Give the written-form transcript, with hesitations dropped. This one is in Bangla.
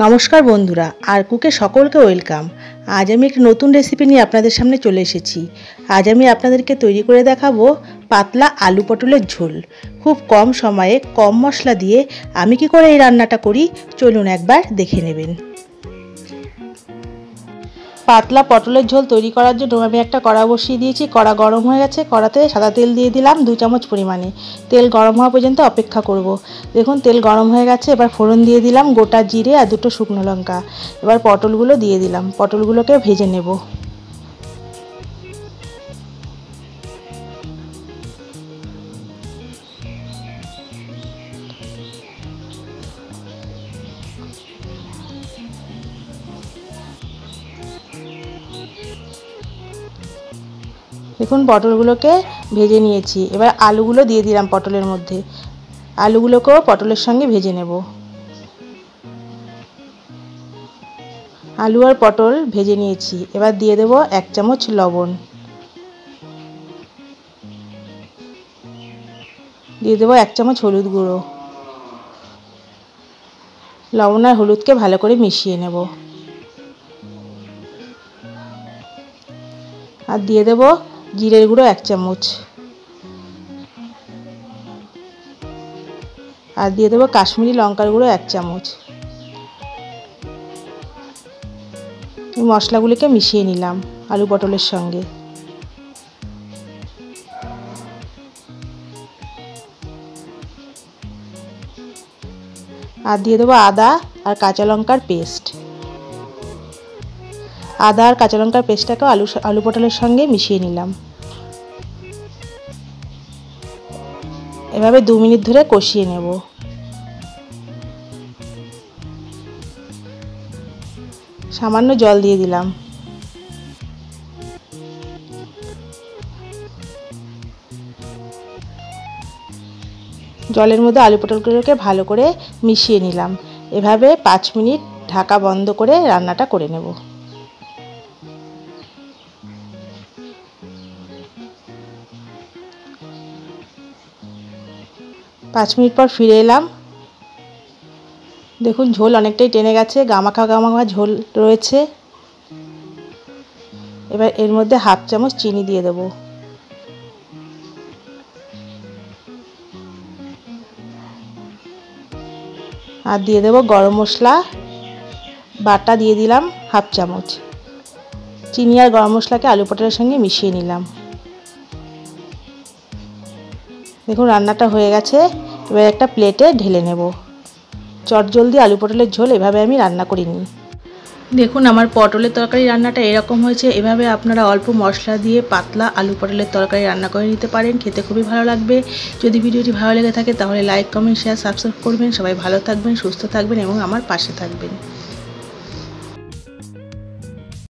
নমস্কার বন্ধুরা, আর কুকে সকলকে ওয়েলকাম। আজ আমি একটি নতুন রেসিপি নিয়ে আপনাদের সামনে চলে এসেছি। আজ আমি আপনাদেরকে তৈরি করে দেখাবো পাতলা আলু পটলের ঝোল। খুব কম সময়ে কম মশলা দিয়ে আমি কি করে এই রান্নাটা করি চলুন একবার দেখে নেবেন। পাতলা পটলের ঝোল তৈরি করার জন্য আমি একটা কড়া বসিয়ে দিয়েছি। কড়া গরম হয়ে গেছে, কড়াতে সাদা তেল দিয়ে দিলাম 2 চামচ পরিমাণে। তেল গরম হওয়া পর্যন্ত অপেক্ষা করব। দেখুন তেল গরম হয়ে গেছে, এবার ফোড়ন দিয়ে দিলাম গোটা জিরে আর 2টো শুকনো লঙ্কা। এবার পটলগুলো দিয়ে দিলাম, পটলগুলোকে ভেজে নেব। দেখুন পটলগুলোকে ভেজে নিয়েছি। এবার আলুগুলো দিয়ে দিলাম পটলের মধ্যে। আলুগুলোকেও পটলের সঙ্গে ভেজে নেব। আলু আর পটল ভেজে নিয়েছি। এবার দিয়ে দেব 1 চামচ লবণ, দিয়ে দেব 1 চামচ হলুদ গুঁড়ো। লবণ আর হলুদকে ভালো করে মিশিয়ে নেব। আর দিয়ে দেব জিরের গুঁড়ো 1 চামচ, আর দিয়ে দেবো কাশ্মীরি লঙ্কার গুঁড়ো 1 চামচ। এই মশলাগুলিকে মিশিয়ে নিলাম আলু পটলের সঙ্গে। আর দিয়ে দেবো আদা আর কাঁচা লঙ্কার পেস্ট। আদা আর কাঁচা লঙ্কার পেস্টটাকে আলু পটলের সঙ্গে মিশিয়ে নিলাম। এভাবে 2 মিনিট ধরে কষিয়ে নেব। সামান্য জল দিয়ে দিলাম। জলের মধ্যে আলু পটলগুলোকে ভালো করে মিশিয়ে নিলাম। এভাবে 5 মিনিট ঢাকা বন্ধ করে রান্নাটা করে নেব। 5 মিনিট পর ফিরে এলাম। দেখুন ঝোল অনেকটাই টেনে গেছে, গামাখা গামাখা ঝোল রয়েছে। এবার এর মধ্যে 1/2 চামচ চিনি দিয়ে দেব। আর দিয়ে দেব গরম মশলা বাটা, দিয়ে দিলাম 1/2 চামচ। চিনি আর গরম মশলাকে আলু পটলের সঙ্গে মিশিয়ে নিলাম। দেখুন রান্নাটা হয়ে গেছে। এবার একটা প্লেটে ঢেলে নেব। চটজলদি আলু পটলের ঝোল এভাবে আমি রান্না করে নিই। দেখুন আমার পটলের তরকারি রান্নাটা এরকম হয়েছে। এভাবে আপনারা অল্প মশলা দিয়ে পাতলা আলু পটলের তরকারি রান্না করে নিতে পারেন, খেতে খুবই ভালো লাগবে। যদি ভিডিওটি ভালো লেগে থাকে তাহলে লাইক, কমেন্ট, শেয়ার, সাবস্ক্রাইব করবেন। সবাই ভালো থাকবেন, সুস্থ থাকবেন এবং আমার পাশে থাকবেন।